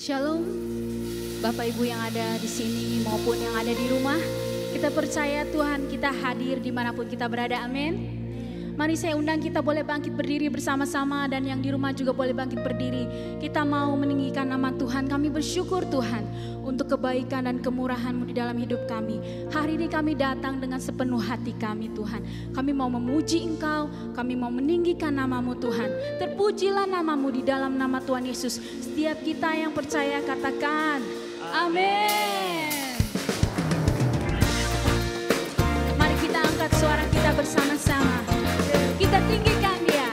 Shalom, Bapak Ibu yang ada di sini maupun yang ada di rumah. Kita percaya Tuhan kita hadir dimanapun kita berada, amin. Mari saya undang kita boleh bangkit berdiri bersama-sama, dan yang di rumah juga boleh bangkit berdiri. Kita mau meninggikan nama Tuhan. Kami bersyukur Tuhan untuk kebaikan dan kemurahan-Mu di dalam hidup kami. Hari ini kami datang dengan sepenuh hati kami Tuhan. Kami mau memuji Engkau, kami mau meninggikan nama-Mu Tuhan. Terpujilah nama-Mu di dalam nama Tuhan Yesus. Setiap kita yang percaya katakan amin. Mari kita angkat suara kita bersama-sama. Kita tinggikan Dia.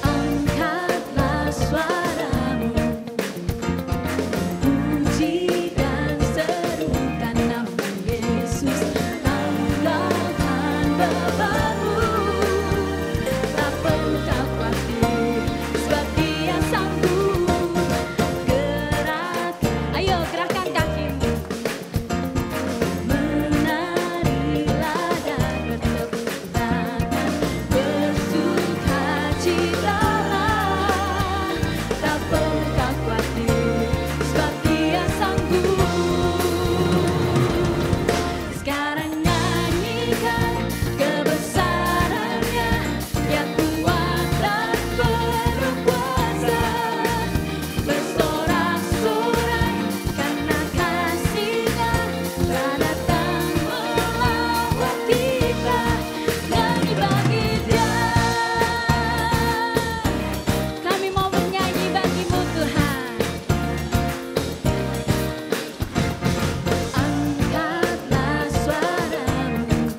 Angkatlah suaramu, puji dan serukan nama Yesus. Tanggalkan bebanmu, tak perlu kau khawatir, sebab Dia sanggup. Gerakkan, ayo gerakkan kakimu, menarilah dan bertepuk tangan, bersukacitalah, tak perlu kau khawatir, sebab Dia sanggup. Sekarang nyanyikan kebesarannya, Dia kuat dan penuh kuasa. Bersorak-sorai karena kasih-Nya telah datang melawat kita. Nyanyi bagi Dia, kami mau bernyanyi bagi-Mu Tuhan. Angkatlah suaramu,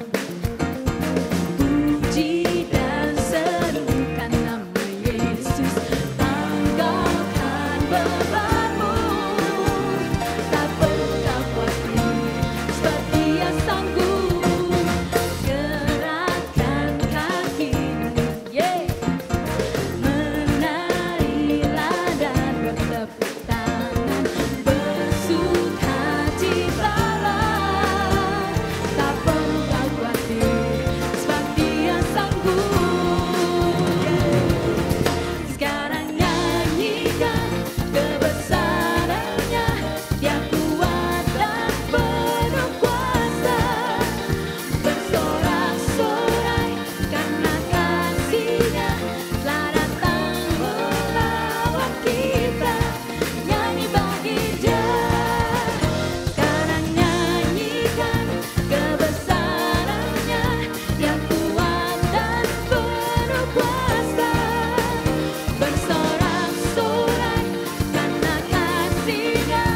puji dan serukan nama Yesus. Tanggalkan bebanmu, tak perlu kau khawatir, sebab Dia sanggup. Gerakkan kakimu, menarilah dan bertepuk tangan, bersukacitalah, tak perlu kau khawatir, sebab Dia sanggup. Sekarang nyanyikan kebesarannya, Dia kuat dan penuh kuasa. Bersorak-sorai karena kasih-Nya telah datang melawat kita. Nyanyi bagi Dia, sekarang nyanyikan kebesarannya, Dia kuat dan penuh kuasa. Bersorak-sorai karena kasih-Nya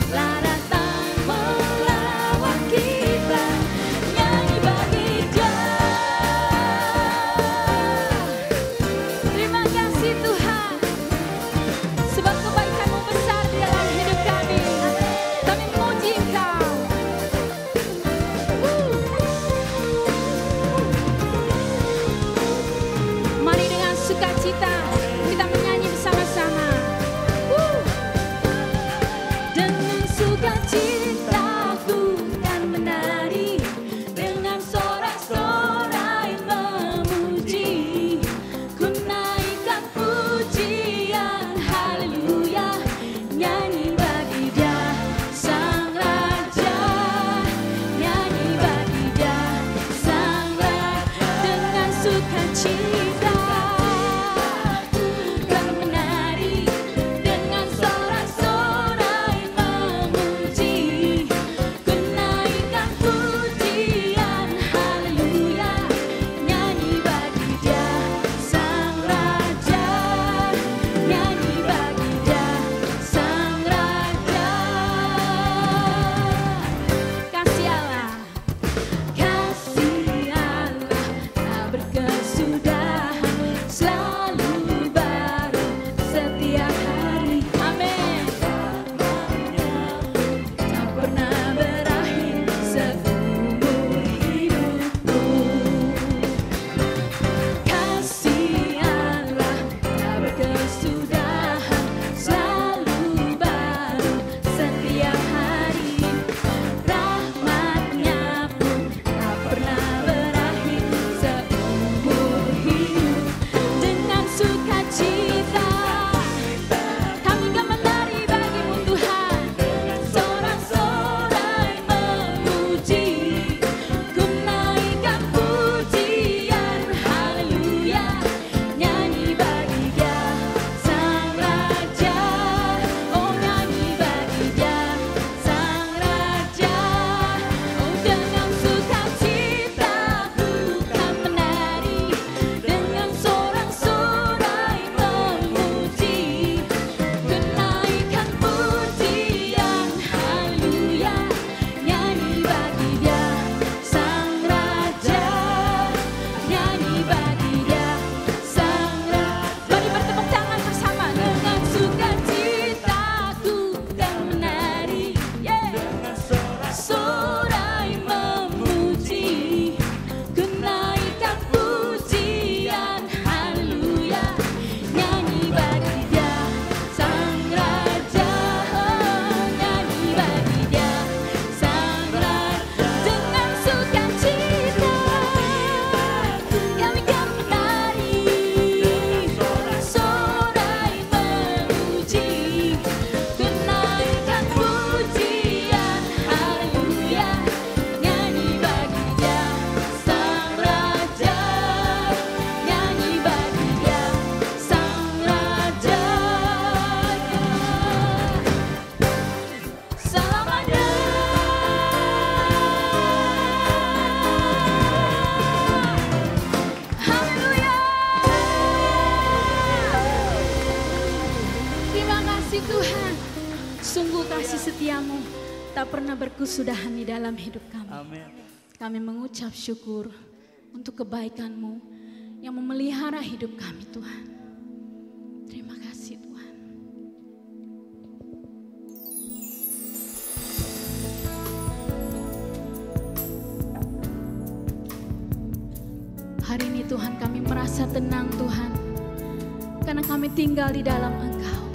telah datang melawat kita. Nyanyi bagi Dia. Terima kasih Tuhan, sebab kebaikan-Mu besar di dalam hidup kami. Kami memuji Engkau. Mari dengan sukacita kita menyanyi bersama-sama. Dengan sukacita ku kan menari, dengan sorak-sorai memuji, ku naikkan pujian kasih Tuhan. Sungguh kasih setiamu tak pernah berkesudahan di dalam hidup kami. Amin. Kami mengucap syukur untuk kebaikan-Mu yang memelihara hidup kami Tuhan. Terima kasih Tuhan. Hari ini Tuhan kami merasa tenang Tuhan. Karena kami tinggal di dalam Engkau.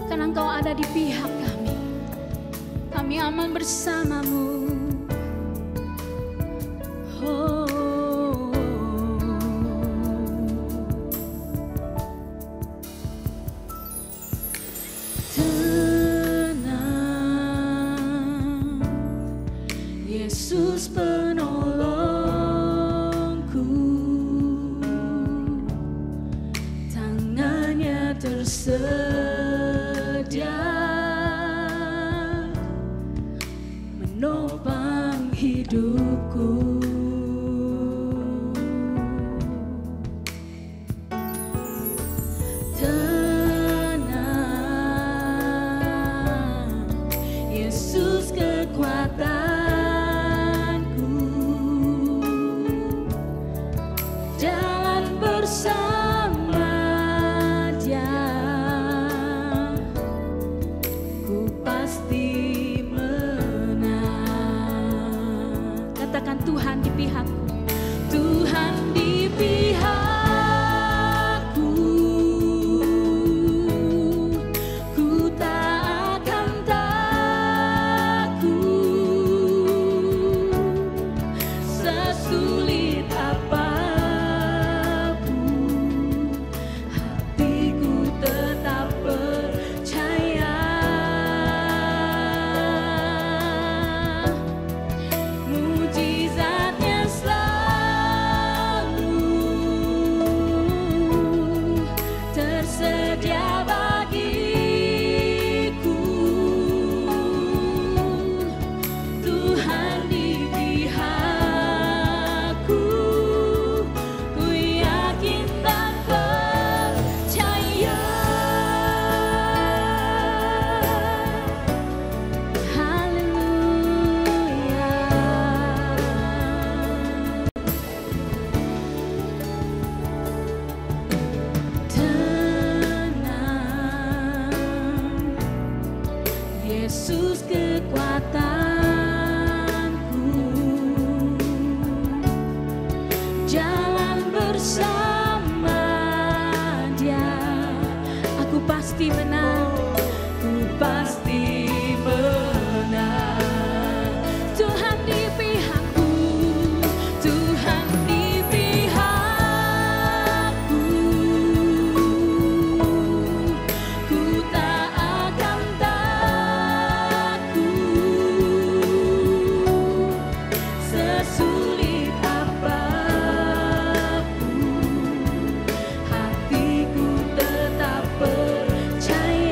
Karena Engkau ada di pihak kami. Kami aman bersama-Mu. Oh. Tenang, Yesus penolongku. Tangannya tersedia menopang hidupku. Tenang, Yesus kekuatanku. Jalan bersama Dia, ku pasti menang. Katakan Tuhan di pihakku. Tuhan di pihakku, ku tak akan takut. Sesulit apapun, hatiku tetap percaya. Mujizatnya selalu tersedia bagiku. Tuhan di pihakku, ku yakin dan percaya. Haleluya. Tenang, Yesus kekuatanku. Jalan bersama Dia, aku pasti menang. Ku pasti menang. Tuhan di pihakku, Tuhan di pihakku. Ku tak akan takut. Sesulit apapun, hatiku tetap percaya.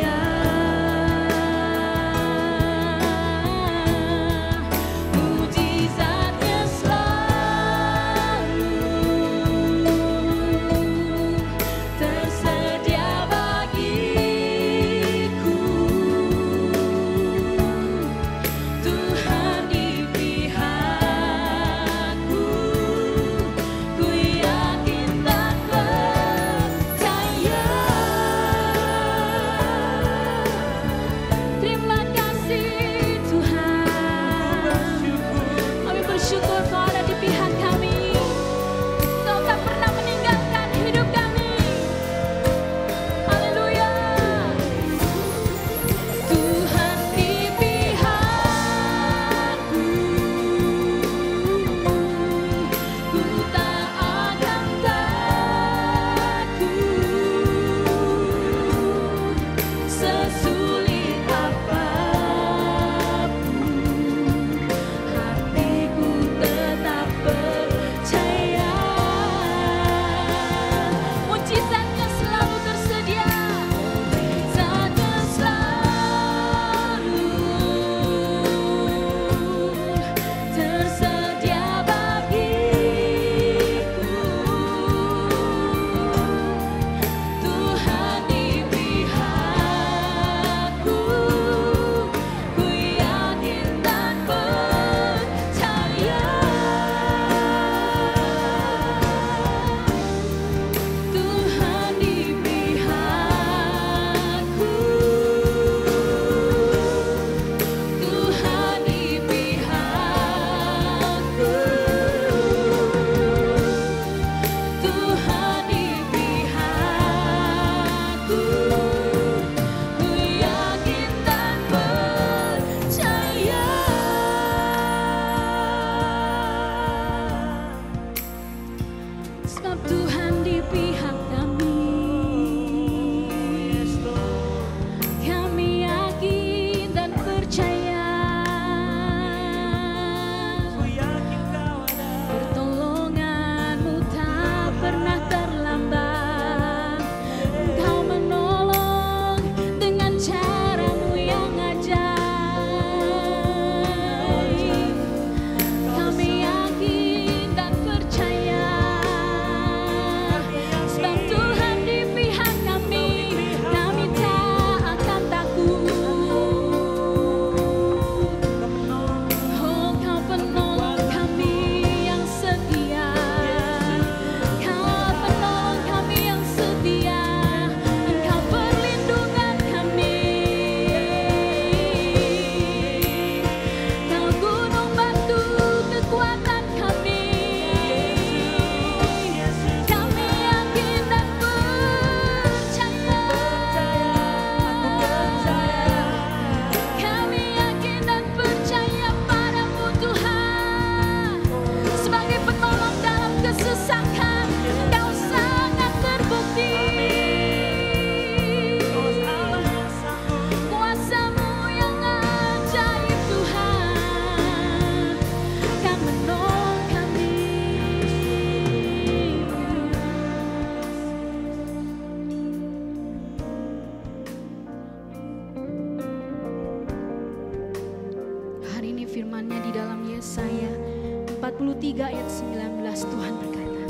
43 ayat 19 Tuhan berkata,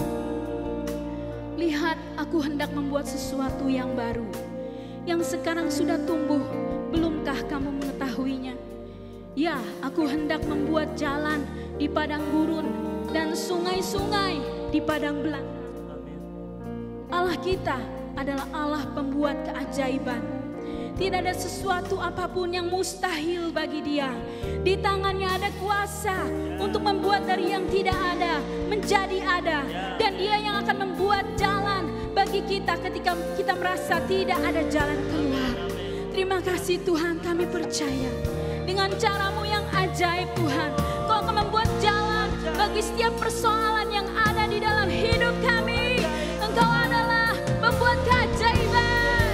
lihat aku hendak membuat sesuatu yang baru, yang sekarang sudah tumbuh, belumkah kamu mengetahuinya? Ya, aku hendak membuat jalan di padang gurun dan sungai-sungai di padang belantara. Allah kita adalah Allah pembuat keajaiban. Tidak ada sesuatu apapun yang mustahil bagi Dia. Di tangannya ada kuasa untuk membuat dari yang tidak ada menjadi ada. Dan Dia yang akan membuat jalan bagi kita ketika kita merasa tidak ada jalan keluar. Terima kasih Tuhan, kami percaya dengan cara-Mu yang ajaib Tuhan, Kau akan membuat jalan bagi setiap persoalan yang ada di dalam hidup kami. Engkau adalah pembuat keajaiban.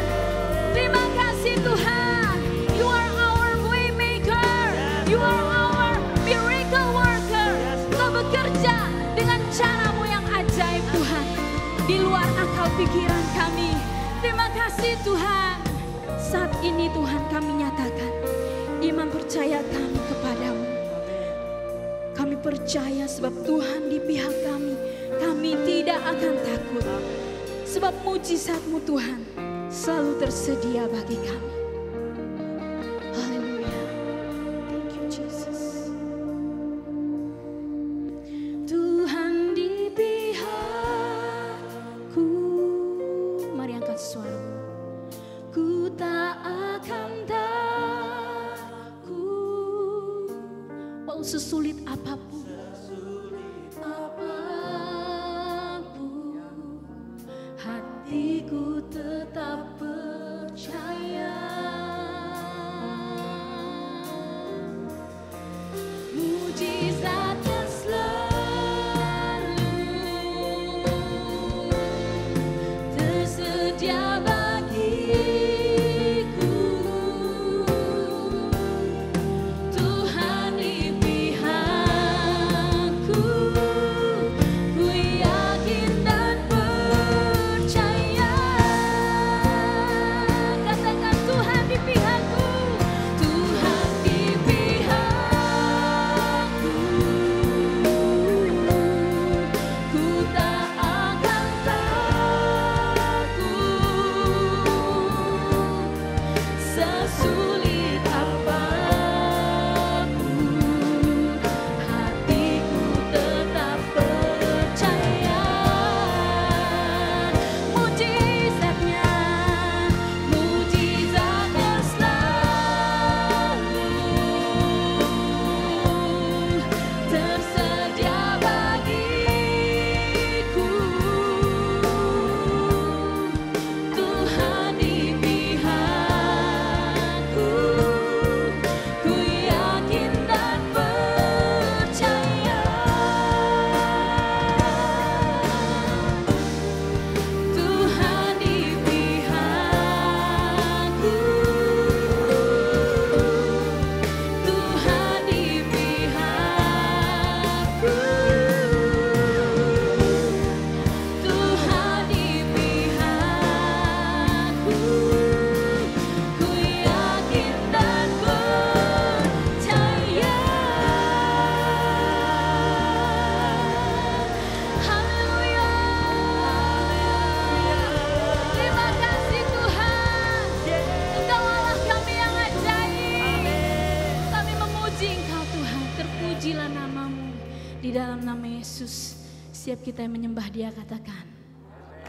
Terima kasih Tuhan. You are our way maker. You are our miracle worker. Kau bekerja dengan cara-Mu yang ajaib Tuhan, di luar akal pikiran kami. Terima kasih Tuhan. Saat ini Tuhan kami nyatakan iman percaya kami kepadamu. Kami percaya sebab Tuhan di pihak kami. Kami tidak akan takut. Sebab mujizat-Mu Tuhan selalu tersedia bagi kami. Haleluya. Thank you Jesus. Tuhan di pihakku. Mari angkat suaramu. Ku tak akan takut. Walau sesulit apapun. Hatiku tetap percaya. Mujizatnya selalu tersedia bagiku. Tuhan di pihakku, ku yakin dan percaya. Katakan Tuhan di pihakku, Tuhan di pihakku, ku tak akan takut. Sesulit apapun, hatiku tetap percaya. Mujizatnya, mujizatnya selalu tersedia bagiku. Tuhan di pihakku, ku yakin dan percaya. Tuhan di pihakku, Tuhan di pihakku, Tuhan di pihakku, ku yakin dan percaya. Haleluya. Terima kasih Tuhan. Engkau Allah kami yang ajaib. Kami memuji Engkau Tuhan. Terpujilah nama-Mu. Di dalam nama Yesus, setiap kita yang menyembah Dia katakan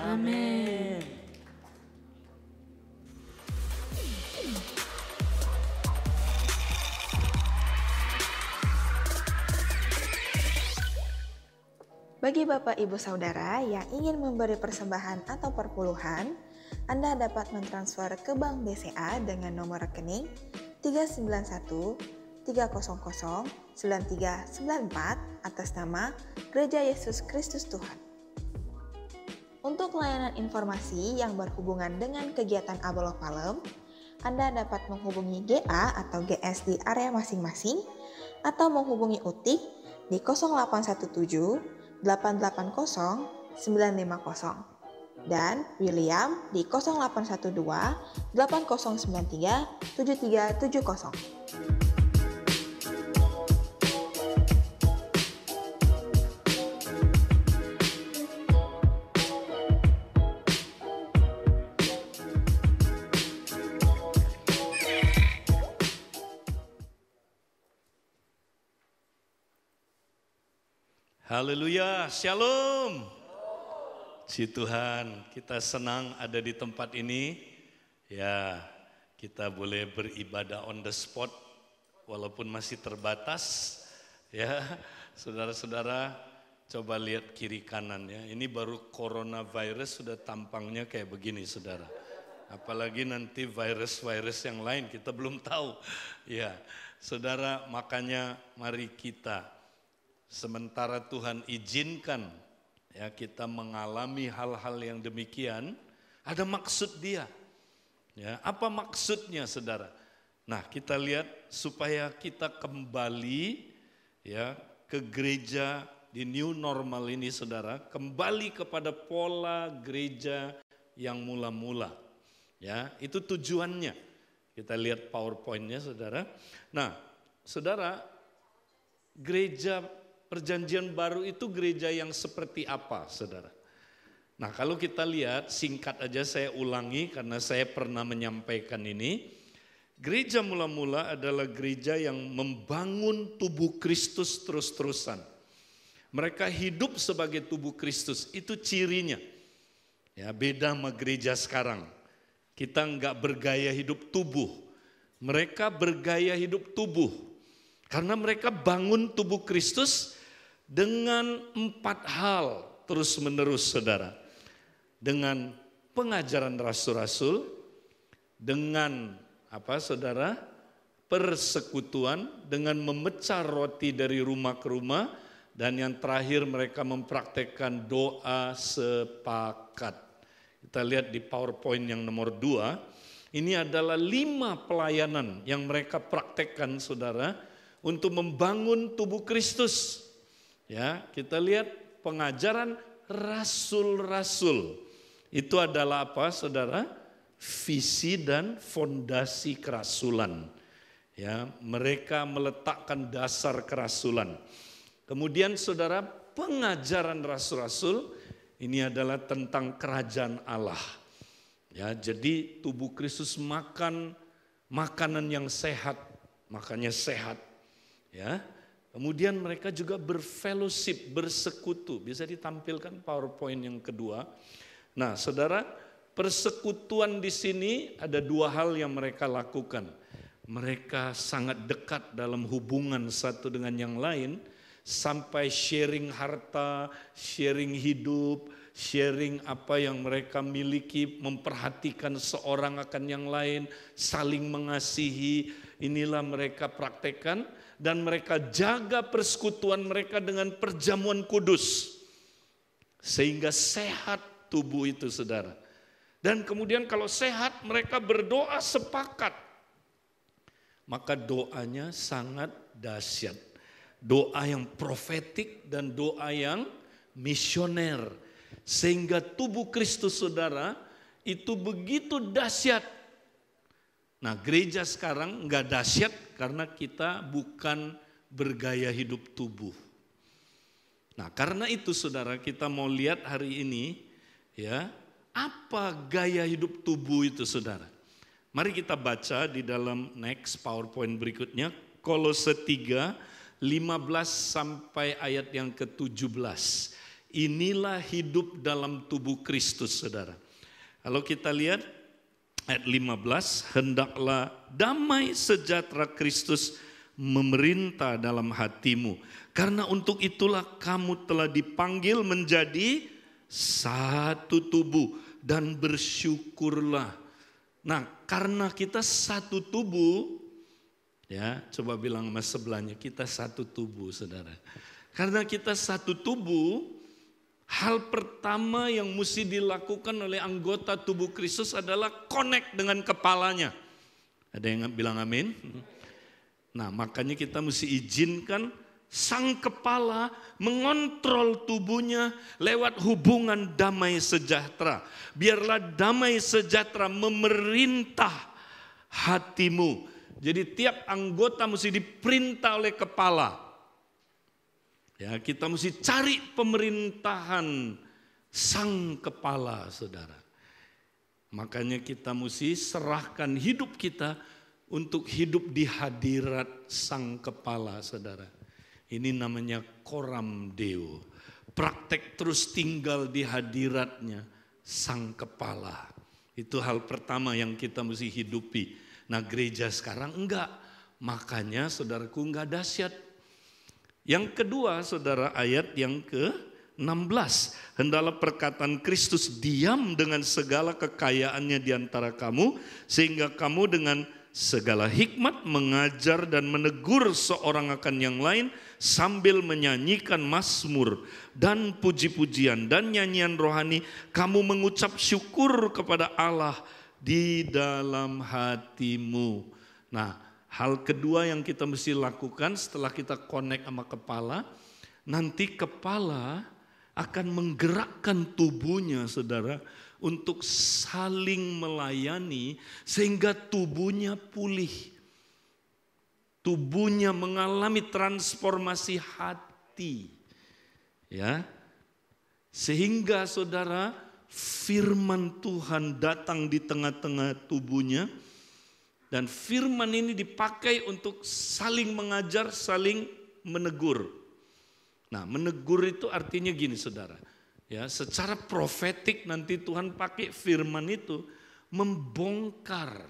amin. Bagi Bapak Ibu Saudara yang ingin memberi persembahan atau perpuluhan, Anda dapat mentransfer ke Bank BCA dengan nomor rekening 391 300 9394 atas nama Gereja Yesus Kristus Tuhan. Untuk layanan informasi yang berhubungan dengan kegiatan Abolok Palem, Anda dapat menghubungi GA atau GS di area masing-masing atau menghubungi UTIK di 0817 880 950 dan William di 0812 8093 7370. Haleluya, shalom. Puji Tuhan, kita senang ada di tempat ini. Ya, kita boleh beribadah on the spot walaupun masih terbatas. Ya, saudara-saudara, coba lihat kiri kanannya. Ini baru coronavirus sudah tampangnya kayak begini, saudara. Apalagi nanti virus-virus yang lain kita belum tahu. Ya, saudara, makanya mari kita sementara Tuhan izinkan ya kita mengalami hal-hal yang demikian, ada maksud Dia. Ya, apa maksudnya, saudara? Nah, kita lihat supaya kita kembali ya ke gereja di new normal ini, saudara, kembali kepada pola gereja yang mula-mula. Ya, itu tujuannya. Kita lihat PowerPoint-nya, saudara. Nah, saudara, gereja Perjanjian Baru itu gereja yang seperti apa, saudara? Nah, kalau kita lihat, singkat aja saya ulangi karena saya pernah menyampaikan ini. Gereja mula-mula adalah gereja yang membangun tubuh Kristus terus-terusan. Mereka hidup sebagai tubuh Kristus, itu cirinya. Ya, beda sama gereja sekarang. Kita enggak bergaya hidup tubuh. Mereka bergaya hidup tubuh. Karena mereka bangun tubuh Kristus dengan 4 hal terus-menerus, saudara. Dengan pengajaran rasul-rasul, dengan apa, saudara? Persekutuan, dengan memecah roti dari rumah ke rumah, dan yang terakhir mereka mempraktekkan doa sepakat. Kita lihat di PowerPoint yang nomor 2, ini adalah 5 pelayanan yang mereka praktekkan, saudara, untuk membangun tubuh Kristus. Ya, kita lihat pengajaran rasul-rasul. Itu adalah apa, saudara? Visi dan fondasi kerasulan. Ya, mereka meletakkan dasar kerasulan. Kemudian, saudara, pengajaran rasul-rasul ini adalah tentang kerajaan Allah. Ya, jadi tubuh Kristus makan makanan yang sehat, makanya sehat. Ya. Kemudian mereka juga berfellowship, bersekutu. Bisa ditampilkan PowerPoint yang kedua. Nah, saudara, persekutuan di sini ada 2 hal yang mereka lakukan. Mereka sangat dekat dalam hubungan satu dengan yang lain, sampai sharing harta, sharing hidup, sharing apa yang mereka miliki, memperhatikan seorang akan yang lain, saling mengasihi. Inilah mereka praktekkan. Dan mereka jaga persekutuan mereka dengan perjamuan kudus. Sehingga sehat tubuh itu, saudara. Dan kemudian kalau sehat mereka berdoa sepakat. Maka doanya sangat dahsyat. Doa yang profetik dan doa yang misioner. Sehingga tubuh Kristus, saudara, itu begitu dahsyat. Nah, gereja sekarang enggak dahsyat karena kita bukan bergaya hidup tubuh. Nah, karena itu, saudara, kita mau lihat hari ini ya, apa gaya hidup tubuh itu, saudara. Mari kita baca di dalam next PowerPoint berikutnya, Kolose 3 15 sampai ayat yang ke-17. Inilah hidup dalam tubuh Kristus, saudara. Kalau kita lihat ayat 15, hendaklah damai sejahtera Kristus memerintah dalam hatimu. Karena untuk itulah kamu telah dipanggil menjadi satu tubuh dan bersyukurlah. Nah, karena kita satu tubuh, ya coba bilang sama sebelahnya, kita satu tubuh, saudara. Karena kita satu tubuh, hal pertama yang mesti dilakukan oleh anggota tubuh Kristus adalah connect dengan kepalanya. Ada yang bilang amin? Nah, makanya kita mesti izinkan sang kepala mengontrol tubuhnya lewat hubungan damai sejahtera. Biarlah damai sejahtera memerintah hatimu. Jadi tiap anggota mesti diperintah oleh kepala. Ya, kita mesti cari pemerintahan sang kepala, saudara. Makanya kita mesti serahkan hidup kita untuk hidup di hadirat sang kepala, saudara. Ini namanya Coram Deo. Praktek terus tinggal di hadiratnya Sang Kepala. Itu hal pertama yang kita mesti hidupi. Nah gereja sekarang enggak. Makanya saudaraku enggak dahsyat. Yang kedua saudara, ayat yang ke-16. Hendaklah perkataan Kristus diam dengan segala kekayaannya di antara kamu, sehingga kamu dengan segala hikmat mengajar dan menegur seorang akan yang lain sambil menyanyikan mazmur dan puji-pujian dan nyanyian rohani, kamu mengucap syukur kepada Allah di dalam hatimu. Nah, hal kedua yang kita mesti lakukan setelah kita connect sama kepala, nanti kepala akan menggerakkan tubuhnya saudara untuk saling melayani sehingga tubuhnya pulih. Tubuhnya mengalami transformasi hati. Ya. Sehingga saudara firman Tuhan datang di tengah-tengah tubuhnya dan firman ini dipakai untuk saling mengajar, saling menegur. Nah, menegur itu artinya gini saudara. Ya, secara profetik nanti Tuhan pakai firman itu membongkar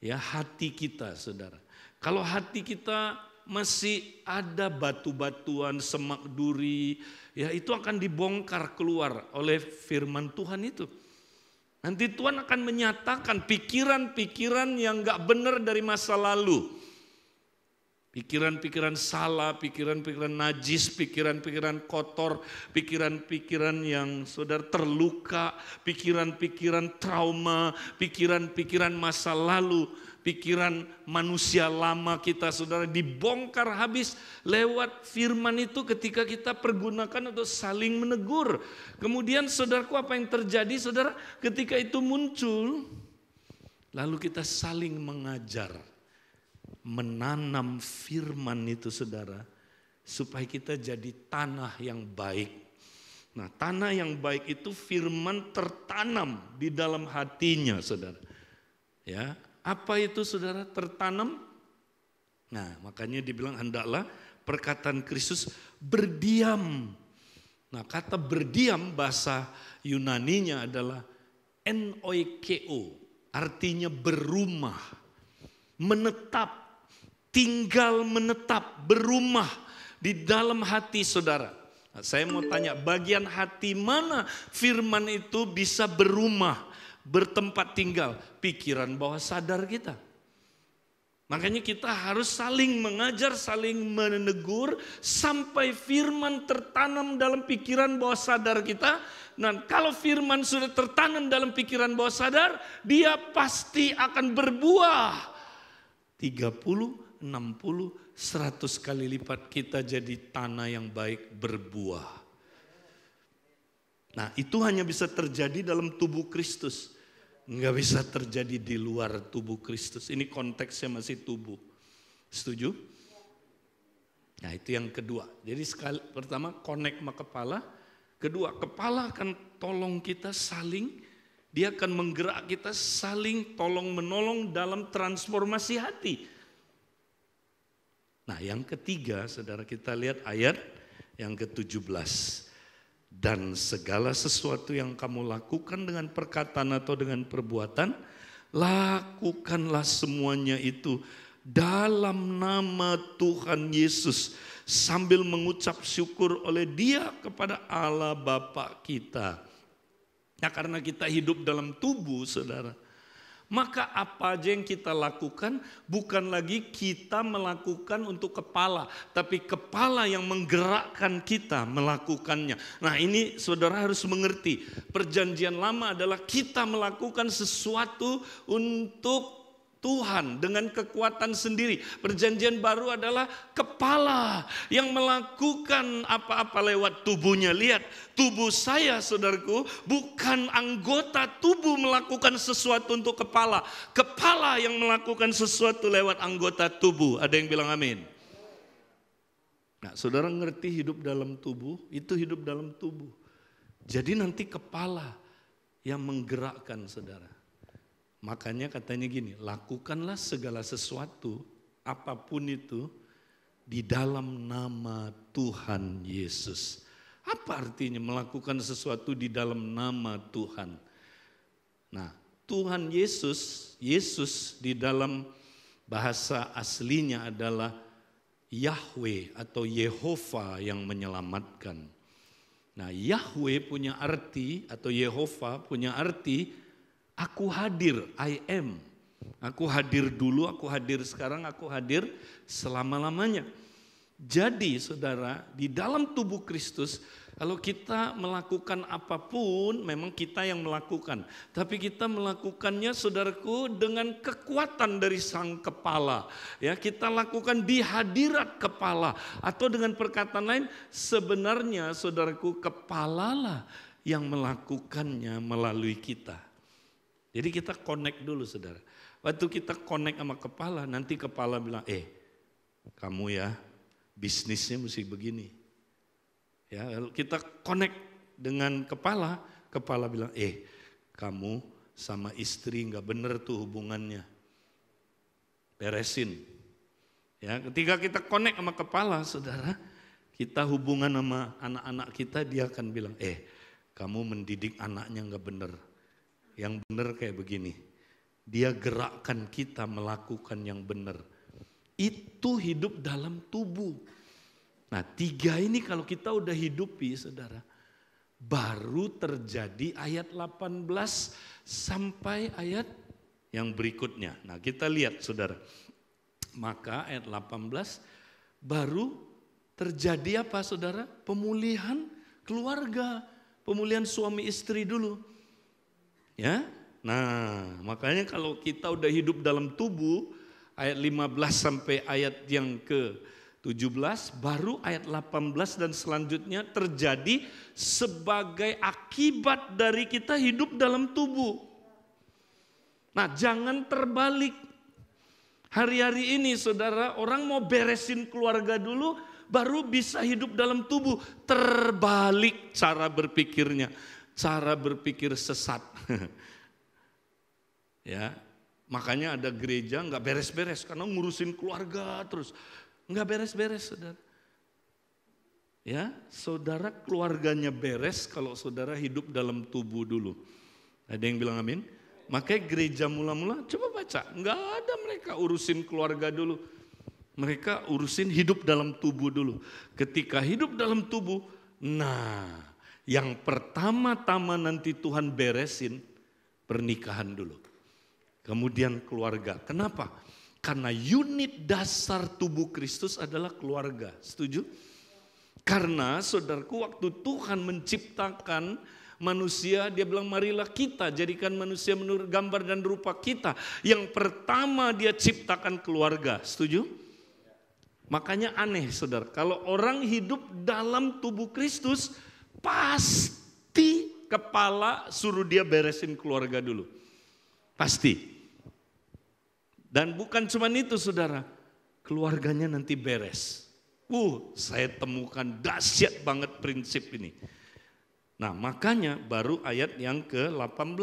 ya hati kita, saudara. Kalau hati kita masih ada batu-batuan, semak duri, ya itu akan dibongkar keluar oleh firman Tuhan itu. Nanti Tuhan akan menyatakan pikiran-pikiran yang gak benar dari masa lalu. Pikiran-pikiran salah, pikiran-pikiran najis, pikiran-pikiran kotor, pikiran-pikiran yang saudara terluka, pikiran-pikiran trauma, pikiran-pikiran masa lalu, pikiran manusia lama kita saudara dibongkar habis lewat firman itu ketika kita pergunakan untuk saling menegur. Kemudian saudaraku apa yang terjadi saudara ketika itu muncul, lalu kita saling mengajar. Menanam firman itu saudara supaya kita jadi tanah yang baik. Nah tanah yang baik itu firman tertanam di dalam hatinya saudara. Ya, apa itu saudara tertanam? Nah makanya dibilang hendaklah perkataan Kristus berdiam. Nah kata berdiam bahasa Yunaninya adalah enoikeo, artinya berumah, menetap. Tinggal menetap, berumah di dalam hati saudara. Nah, saya mau tanya, bagian hati mana firman itu bisa berumah, bertempat tinggal? Pikiran bawah sadar kita. Makanya kita harus saling mengajar, saling menegur, sampai firman tertanam dalam pikiran bawah sadar kita. Nah, kalau firman sudah tertanam dalam pikiran bawah sadar, dia pasti akan berbuah. 30, 60, 100 kali lipat kita jadi tanah yang baik berbuah. Nah itu hanya bisa terjadi dalam tubuh Kristus. Nggak bisa terjadi di luar tubuh Kristus. Ini konteksnya masih tubuh. Setuju? Nah itu yang kedua. Jadi pertama connect sama kepala. Kedua kepala akan tolong kita saling. Dia akan menggerak kita saling tolong menolong dalam transformasi hati. Nah yang ketiga saudara kita lihat ayat yang ke-17. Dan segala sesuatu yang kamu lakukan dengan perkataan atau dengan perbuatan, lakukanlah semuanya itu dalam nama Tuhan Yesus. Sambil mengucap syukur oleh Dia kepada Allah Bapa kita. Nah karena kita hidup dalam tubuh saudara. Maka apa aja yang kita lakukan bukan lagi kita melakukan untuk kepala. Tapi kepala yang menggerakkan kita melakukannya. Nah ini saudara harus mengerti. Perjanjian lama adalah kita melakukan sesuatu untuk Tuhan dengan kekuatan sendiri. Perjanjian baru adalah kepala yang melakukan apa-apa lewat tubuhnya. Lihat, tubuh saya saudaraku bukan anggota tubuh melakukan sesuatu untuk kepala. Kepala yang melakukan sesuatu lewat anggota tubuh. Ada yang bilang amin? Nah saudara ngerti hidup dalam tubuh, itu hidup dalam tubuh. Jadi nanti kepala yang menggerakkan saudara. Makanya katanya gini, lakukanlah segala sesuatu, apapun itu, di dalam nama Tuhan Yesus. Apa artinya melakukan sesuatu di dalam nama Tuhan? Nah, Tuhan Yesus di dalam bahasa aslinya adalah Yahweh atau Yehova yang menyelamatkan. Nah, Yahweh punya arti atau Yehova punya arti aku hadir, I am. Aku hadir dulu, aku hadir sekarang, aku hadir selama-lamanya. Jadi saudara, di dalam tubuh Kristus, kalau kita melakukan apapun, memang kita yang melakukan. Tapi kita melakukannya, saudaraku, dengan kekuatan dari sang kepala. Ya, kita lakukan di hadirat kepala. Atau dengan perkataan lain, sebenarnya saudaraku, kepalalah yang melakukannya melalui kita. Jadi kita connect dulu, saudara. Waktu kita connect sama kepala, nanti kepala bilang, kamu ya, bisnisnya mesti begini. Ya, kalau kita connect dengan kepala, kepala bilang, kamu sama istri nggak bener tuh hubungannya, beresin. Ya, ketika kita connect sama kepala, saudara, kita hubungan sama anak-anak kita, dia akan bilang, kamu mendidik anaknya nggak bener, yang bener kayak begini. Dia gerakkan kita melakukan yang benar. Itu hidup dalam tubuh. Nah, 3 ini kalau kita udah hidupi, saudara, baru terjadi ayat 18 sampai ayat yang berikutnya. Nah, kita lihat, saudara. Maka ayat 18 baru terjadi apa, saudara? Pemulihan keluarga, pemulihan suami istri dulu. Ya. Nah, makanya kalau kita udah hidup dalam tubuh, ayat 15 sampai ayat yang ke-17, baru ayat 18 dan selanjutnya terjadi sebagai akibat dari kita hidup dalam tubuh. Nah, jangan terbalik. Hari-hari ini saudara, orang mau beresin keluarga dulu, baru bisa hidup dalam tubuh. Terbalik cara berpikirnya, cara berpikir sesat. Ya, makanya ada gereja nggak beres-beres karena ngurusin keluarga terus, nggak beres-beres, saudara. Ya, saudara keluarganya beres kalau saudara hidup dalam tubuh dulu. Ada yang bilang amin? Makanya gereja mula-mula coba baca, nggak ada mereka urusin keluarga dulu, mereka urusin hidup dalam tubuh dulu. Ketika hidup dalam tubuh, nah yang pertama-tama nanti Tuhan beresin pernikahan dulu. Kemudian keluarga. Kenapa? Karena unit dasar tubuh Kristus adalah keluarga. Setuju? Karena saudaraku, waktu Tuhan menciptakan manusia, dia bilang marilah kita jadikan manusia menurut gambar dan rupa kita. Yang pertama dia ciptakan keluarga. Setuju? Makanya aneh, saudara. Kalau orang hidup dalam tubuh Kristus, pasti kepala suruh dia beresin keluarga dulu. Pasti. Dan bukan cuma itu, saudara, keluarganya nanti beres. Saya temukan dahsyat banget prinsip ini. Nah, makanya baru ayat yang ke-18.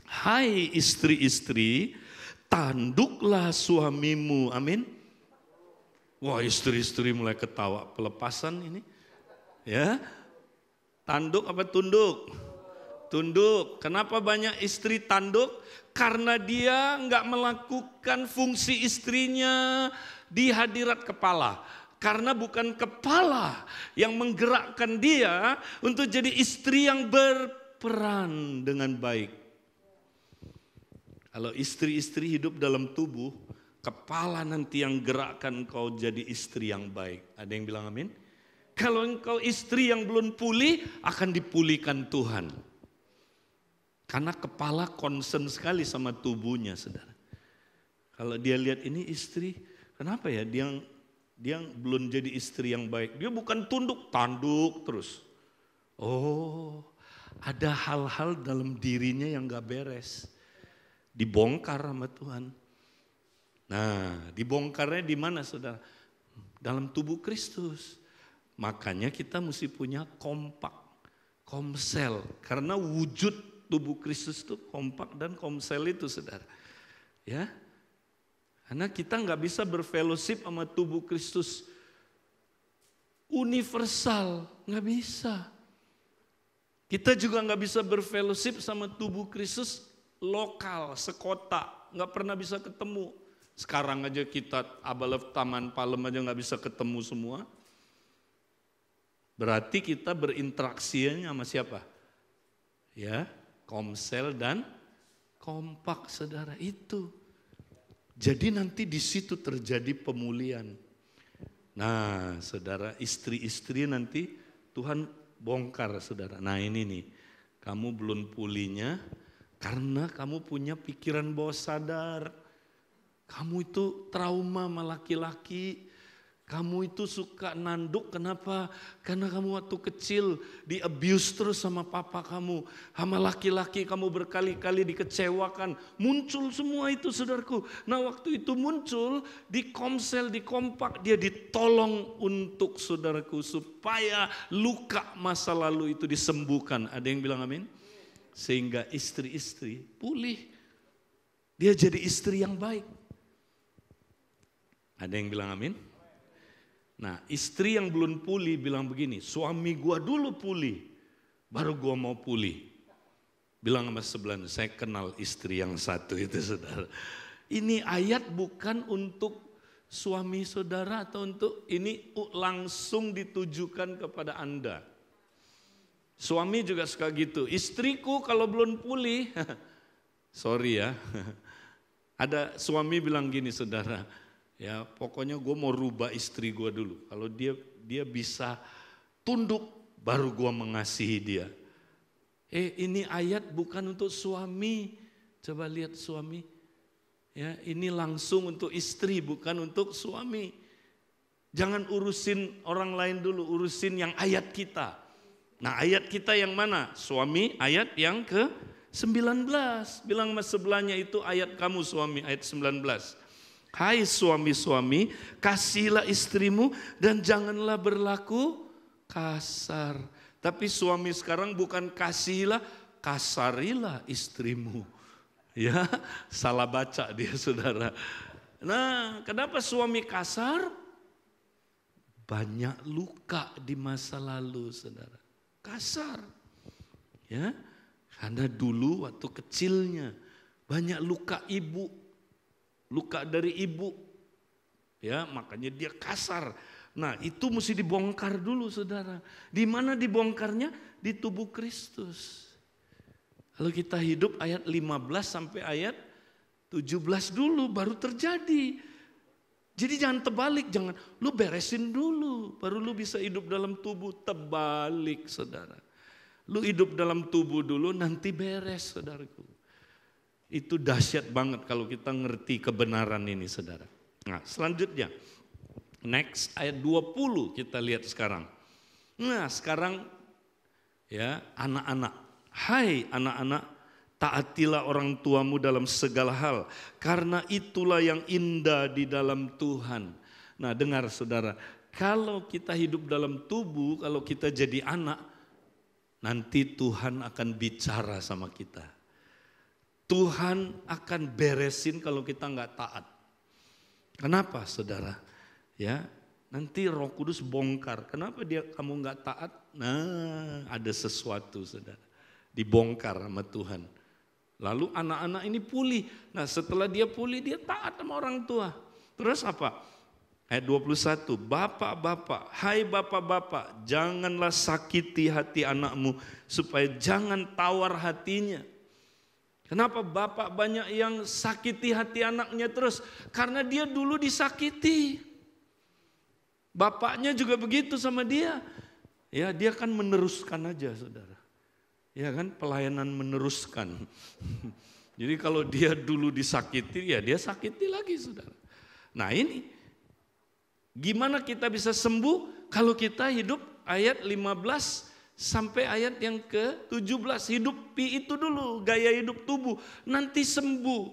Hai istri-istri, tanduklah suamimu. Amin. Wah, istri-istri mulai ketawa, pelepasan ini. Ya. Tanduk apa tunduk? Tunduk. Kenapa banyak istri tanduk? Karena dia nggak melakukan fungsi istrinya di hadirat kepala. Karena bukan kepala yang menggerakkan dia untuk jadi istri yang berperan dengan baik. Kalau istri-istri hidup dalam tubuh, kepala nanti yang gerakkan kau jadi istri yang baik. Ada yang bilang amin? Kalau engkau istri yang belum pulih, akan dipulihkan Tuhan. Karena kepala concern sekali sama tubuhnya, saudara. Kalau dia lihat ini istri, kenapa ya dia belum jadi istri yang baik. Dia bukan tunduk, tanduk terus. Oh, ada hal-hal dalam dirinya yang gak beres. Dibongkar sama Tuhan. Nah, dibongkarnya di mana, saudara? Dalam tubuh Kristus. Makanya kita mesti punya komsel. Karena wujud tubuh Kristus itu kompak dan komsel itu, saudara. Ya. Karena kita nggak bisa berfellowship sama tubuh Kristus universal, nggak bisa. Kita juga nggak bisa berfellowship sama tubuh Kristus lokal, sekota, nggak pernah bisa ketemu. Sekarang aja kita Abalef Taman Palem aja nggak bisa ketemu semua. Berarti kita berinteraksinya sama siapa? Ya, Komsel dan Kompak, saudara, itu. Jadi nanti di situ terjadi pemulihan. Nah, saudara, istri-istri nanti Tuhan bongkar, saudara. Nah ini nih, kamu belum pulihnya karena kamu punya pikiran bawah sadar. Kamu itu trauma sama laki-laki. Kamu itu suka nanduk, kenapa? Karena kamu waktu kecil di abuse terus sama papa kamu. Sama laki-laki kamu berkali-kali dikecewakan. Muncul semua itu, saudaraku. Nah waktu itu muncul di Komsel, di Kompak, dia ditolong untuk saudaraku supaya luka masa lalu itu disembuhkan. Ada yang bilang amin? Sehingga istri-istri pulih. Dia jadi istri yang baik. Ada yang bilang amin? Nah, istri yang belum pulih bilang begini, suami gua dulu pulih, baru gua mau pulih. Bilang sama sebelahnya, saya kenal istri yang satu itu, saudara. Ini ayat bukan untuk suami saudara atau untuk ini langsung ditujukan kepada Anda. Suami juga suka gitu, istriku kalau belum pulih, sorry ya. Ada suami bilang gini, saudara. Ya pokoknya gue mau rubah istri gue dulu. Kalau dia bisa tunduk baru gue mengasihi dia. Ini ayat bukan untuk suami. Coba lihat suami. Ya ini langsung untuk istri bukan untuk suami. Jangan urusin orang lain dulu, urusin yang ayat kita. Nah ayat kita yang mana? Suami ayat yang ke-19. Bilang sama sebelahnya itu ayat kamu suami ayat 19. Hai suami-suami, kasihilah istrimu dan janganlah berlaku kasar. Tapi suami sekarang bukan kasihilah, kasarilah istrimu. Ya, salah baca dia, saudara. Nah, kenapa suami kasar? Banyak luka di masa lalu, saudara. Kasar. Ya, karena dulu waktu kecilnya banyak luka ibu. Luka dari ibu, ya makanya dia kasar. Nah itu mesti dibongkar dulu, saudara. Di mana dibongkarnya? Di tubuh Kristus. Kalau kita hidup ayat 15 sampai ayat 17 dulu baru terjadi. Jadi jangan terbalik, jangan lu beresin dulu, baru lu bisa hidup dalam tubuh. Terbalik, saudara. Lu hidup dalam tubuh dulu, nanti beres, saudaraku. Itu dahsyat banget kalau kita ngerti kebenaran ini, saudara. Nah selanjutnya, next ayat 20 kita lihat sekarang. Nah sekarang ya anak-anak, hai anak-anak, taatilah orang tuamu dalam segala hal, karena itulah yang indah di dalam Tuhan. Nah dengar saudara, kalau kita hidup dalam tubuh, kalau kita jadi anak, nanti Tuhan akan bicara sama kita. Tuhan akan beresin kalau kita nggak taat. Kenapa saudara? Ya, nanti Roh Kudus bongkar. Kenapa kamu nggak taat? Nah, ada sesuatu saudara. Dibongkar sama Tuhan. Lalu anak-anak ini pulih. Nah, setelah dia pulih dia taat sama orang tua. Terus apa? Ayat 21, bapak-bapak, hai bapak-bapak, janganlah sakiti hati anakmu supaya jangan tawar hatinya. Kenapa bapak banyak yang sakiti hati anaknya terus? Karena dia dulu disakiti. Bapaknya juga begitu sama dia. Ya, dia kan meneruskan aja, saudara. Ya kan, pelayanan meneruskan. Jadi kalau dia dulu disakiti, ya dia sakiti lagi, saudara. Nah ini, gimana kita bisa sembuh kalau kita hidup ayat 15 sampai ayat yang ke-17, hidupi itu dulu, gaya hidup tubuh, nanti sembuh.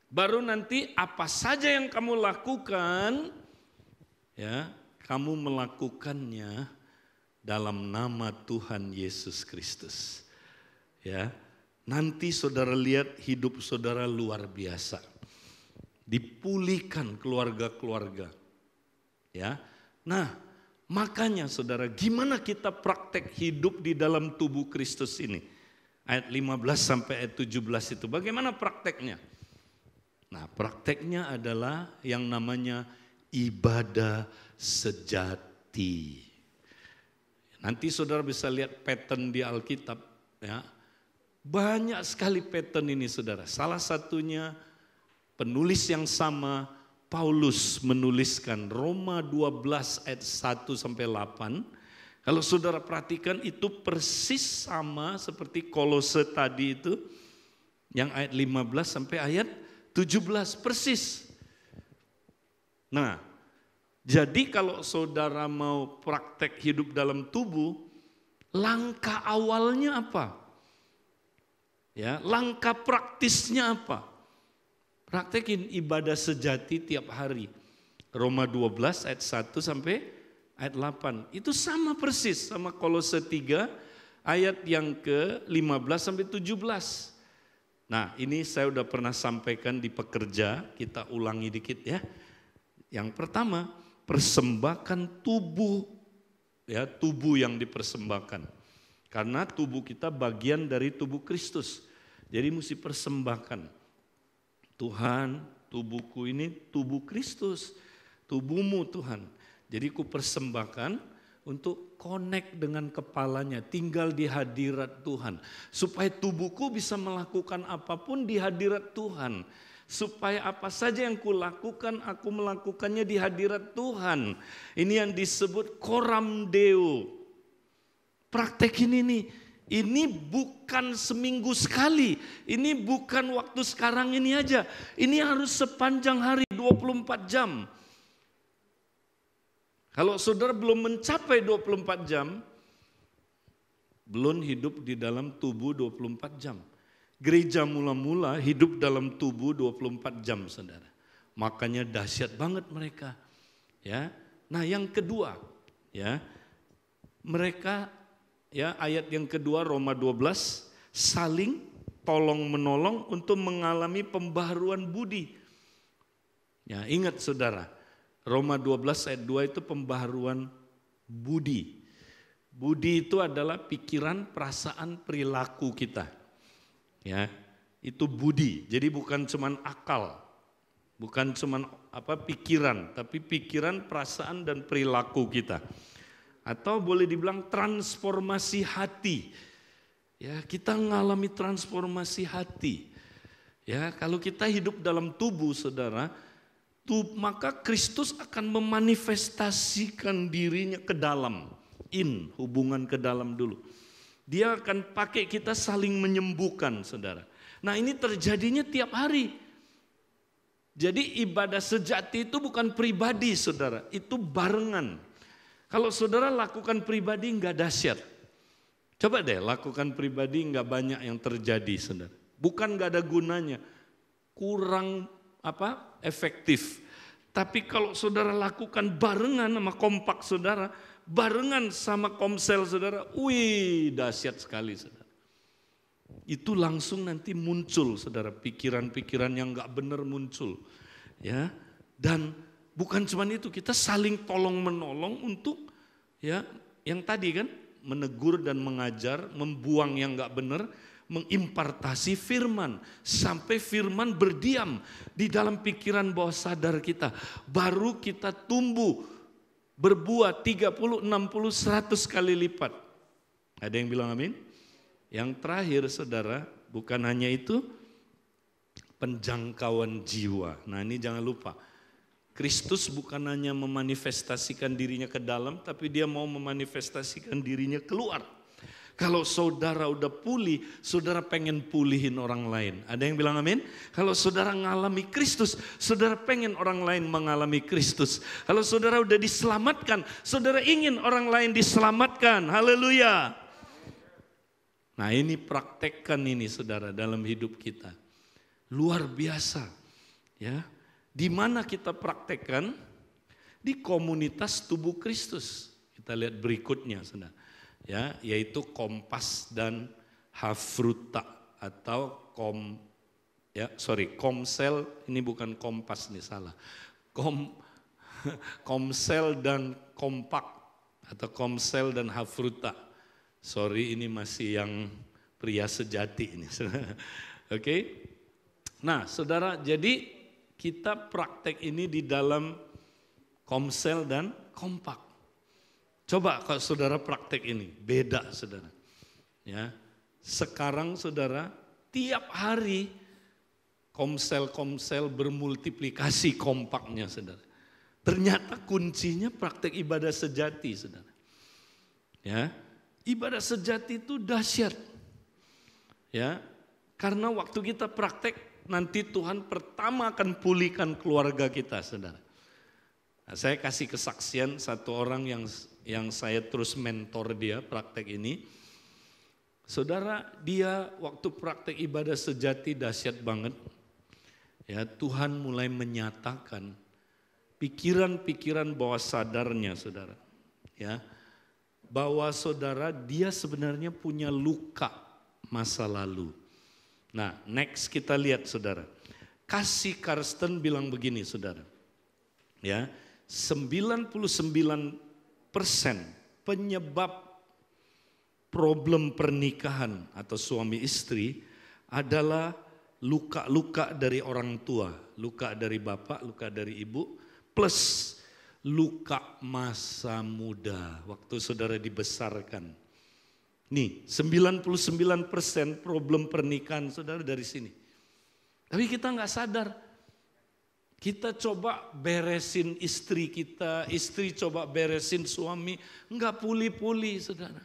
Baru nanti apa saja yang kamu lakukan, ya kamu melakukannya dalam nama Tuhan Yesus Kristus. Ya, nanti saudara lihat hidup saudara luar biasa. dipulihkan keluarga-keluarga. Ya. Nah, makanya saudara, gimana kita praktek hidup di dalam tubuh Kristus ini? Ayat 15 sampai ayat 17 itu, bagaimana prakteknya? Nah, prakteknya adalah yang namanya ibadah sejati. Nanti saudara bisa lihat pattern di Alkitab, ya. Banyak sekali pattern ini saudara. Salah satunya penulis yang sama, Paulus menuliskan Roma 12 ayat 1 sampai 8. Kalau saudara perhatikan itu persis sama seperti Kolose tadi itu, yang ayat 15 sampai ayat 17, persis. Nah, jadi kalau saudara mau praktek hidup dalam tubuh, langkah awalnya apa? Ya, langkah praktisnya apa? Praktekin ibadah sejati tiap hari. Roma 12 ayat 1 sampai ayat 8. Itu sama persis sama Kolose 3 ayat yang ke-15 sampai 17. Nah, ini saya udah pernah sampaikan di pekerja, kita ulangi dikit ya. Yang pertama, persembahkan tubuh, ya, tubuh yang dipersembahkan. Karena tubuh kita bagian dari tubuh Kristus. Jadi mesti persembahkan. Tuhan, tubuhku ini tubuh Kristus. Tubuhmu Tuhan. Jadi ku persembahkan untuk connect dengan kepalanya. Tinggal di hadirat Tuhan. Supaya tubuhku bisa melakukan apapun di hadirat Tuhan. Supaya apa saja yang kulakukan, aku melakukannya di hadirat Tuhan. Ini yang disebut coram Deo. Praktekin ini bukan seminggu sekali, ini bukan waktu sekarang ini aja. Ini harus sepanjang hari 24 jam. Kalau saudara belum mencapai 24 jam, belum hidup di dalam tubuh 24 jam. Gereja mula-mula hidup dalam tubuh 24 jam, saudara. Makanya dahsyat banget mereka. Ya. Nah, yang kedua, ya, mereka, ya, ayat yang kedua Roma 12, saling tolong menolong untuk mengalami pembaharuan budi. Ya, ingat saudara, Roma 12 ayat 2 itu pembaharuan budi. Budi itu adalah pikiran, perasaan, perilaku kita. Ya, itu budi. Jadi bukan cuman akal, bukan cuman pikiran, tapi pikiran, perasaan dan perilaku kita. Atau boleh dibilang transformasi hati. Ya, kita mengalami transformasi hati. Ya, kalau kita hidup dalam tubuh, saudara, maka Kristus akan memanifestasikan dirinya ke dalam. Hubungan ke dalam dulu. Dia akan pakai kita saling menyembuhkan, saudara. Nah, ini terjadinya tiap hari. Jadi ibadah sejati itu bukan pribadi, saudara. Itu barengan. Kalau saudara lakukan pribadi enggak dahsyat. Coba deh lakukan pribadi enggak banyak yang terjadi, saudara. Bukan enggak ada gunanya. Kurang efektif. Tapi kalau saudara lakukan barengan sama kompak saudara, barengan sama komsel saudara, wih dahsyat sekali saudara. Itu langsung nanti muncul saudara, pikiran-pikiran yang enggak benar muncul. Ya. Dan bukan cuma itu, kita saling tolong menolong untuk, ya, yang tadi kan, menegur dan mengajar, membuang yang enggak benar, mengimpartasi firman sampai firman berdiam di dalam pikiran bawah sadar kita. Baru kita tumbuh berbuah 30, 60, 100 kali lipat. Ada yang bilang amin? Yang terakhir saudara, bukan hanya itu, penjangkauan jiwa. Nah, ini jangan lupa. Kristus bukan hanya memanifestasikan dirinya ke dalam, tapi dia mau memanifestasikan dirinya keluar. Kalau saudara udah pulih, saudara pengen pulihin orang lain. Ada yang bilang amin? Kalau saudara mengalami Kristus, saudara pengen orang lain mengalami Kristus. Kalau saudara udah diselamatkan, saudara ingin orang lain diselamatkan. Haleluya. Nah, ini praktekkan ini saudara dalam hidup kita. Luar biasa. Ya. Di mana kita praktekkan? Di komunitas tubuh Kristus. Kita lihat berikutnya, saudara. Ya, yaitu Kompas dan Hafruta atau Ya, sorry, Komsel ini bukan Kompas nih, salah. Komsel dan Kompak atau Komsel dan Hafruta. Sorry, ini masih yang pria sejati ini. Oke. Nah, saudara, jadi kita praktek ini di dalam Komsel dan Kompak. Coba kalau saudara praktek ini, beda saudara. Ya, sekarang saudara tiap hari Komsel bermultiplikasi kompaknya saudara. Ternyata kuncinya praktek ibadah sejati saudara. Ya, ibadah sejati itu dahsyat. Ya, karena waktu kita praktek nanti Tuhan pertama akan pulihkan keluarga kita saudara. Nah, saya kasih kesaksian satu orang yang saya terus mentor dia praktek ini. Saudara, dia waktu praktek ibadah sejati dahsyat banget. Ya, Tuhan mulai menyatakan pikiran-pikiran bawah sadarnya saudara. Ya, bahwa saudara dia sebenarnya punya luka masa lalu. Nah, next kita lihat saudara. Kasih Karsten bilang begini saudara. Ya, 99% penyebab problem pernikahan atau suami istri adalah luka-luka dari orang tua, luka dari bapak, luka dari ibu, plus luka masa muda waktu saudara dibesarkan. Nih, 99% problem pernikahan saudara dari sini. Tapi kita nggak sadar. Kita coba beresin istri kita, istri coba beresin suami, nggak pulih-pulih saudara.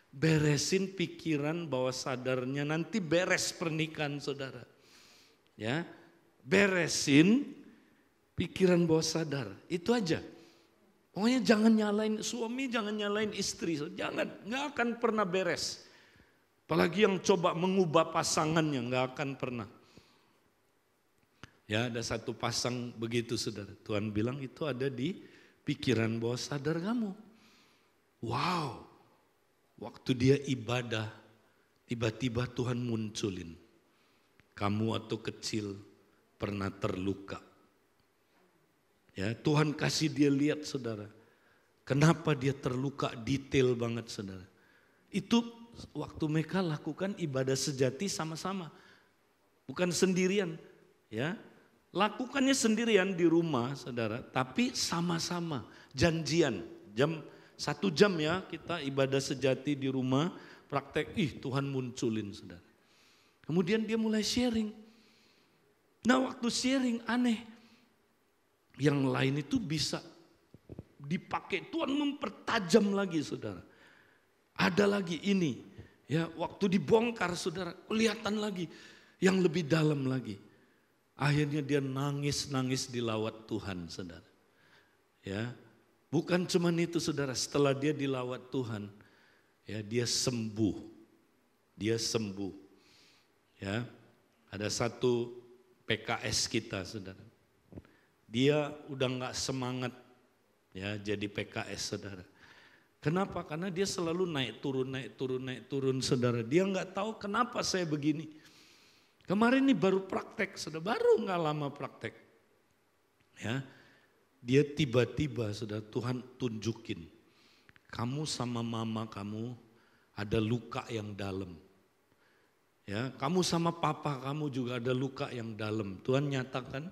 Beresin pikiran bawah sadarnya, nanti beres pernikahan saudara. Ya, beresin pikiran bawah sadar, itu aja. Pokoknya jangan nyalain suami, jangan nyalain istri, jangan, nggak akan pernah beres. Apalagi yang coba mengubah pasangannya, nggak akan pernah. Ya, ada satu pasang begitu saudara. Tuhan bilang itu ada di pikiran bawah sadar kamu. Wow. Waktu dia ibadah, tiba-tiba Tuhan munculin. Kamu waktu kecil pernah terluka. Ya, Tuhan kasih dia lihat saudara. Kenapa dia terluka, detail banget saudara. Itu waktu mereka lakukan ibadah sejati sama-sama. Bukan sendirian. Ya, lakukannya sendirian di rumah saudara. Tapi sama-sama, janjian. 1 jam ya kita ibadah sejati di rumah, praktek, Tuhan munculin saudara. Kemudian dia mulai sharing. Nah waktu sharing aneh, yang lain itu bisa dipakai, Tuhan mempertajam lagi saudara. Ada lagi ini, ya waktu dibongkar saudara, kelihatan lagi yang lebih dalam lagi. Akhirnya dia nangis-nangis dilawat Tuhan saudara. Ya. Bukan cuma itu saudara, setelah dia dilawat Tuhan, ya dia sembuh. Dia sembuh. Ya. Ada satu PKS kita saudara. Dia udah nggak semangat ya jadi PKS saudara. Kenapa? Karena dia selalu naik turun saudara. Dia nggak tahu kenapa saya begini. Kemarin ini baru praktek saudara, baru nggak lama praktek. Ya. Dia tiba-tiba sudah Tuhan tunjukin, kamu sama mama kamu ada luka yang dalam. Ya, kamu sama papa kamu juga ada luka yang dalam. Tuhan nyatakan.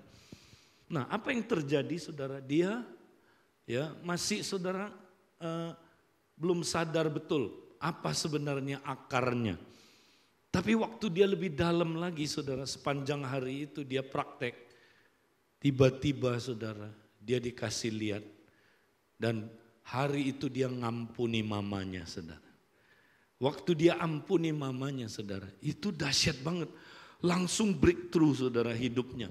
Nah, apa yang terjadi saudara? Dia ya masih saudara belum sadar betul apa sebenarnya akarnya. Tapi waktu dia lebih dalam lagi saudara, sepanjang hari itu dia praktek. Tiba-tiba saudara, dia dikasih lihat dan hari itu dia ngampuni mamanya saudara. Waktu dia ampuni mamanya saudara, itu dahsyat banget. Langsung breakthrough saudara hidupnya.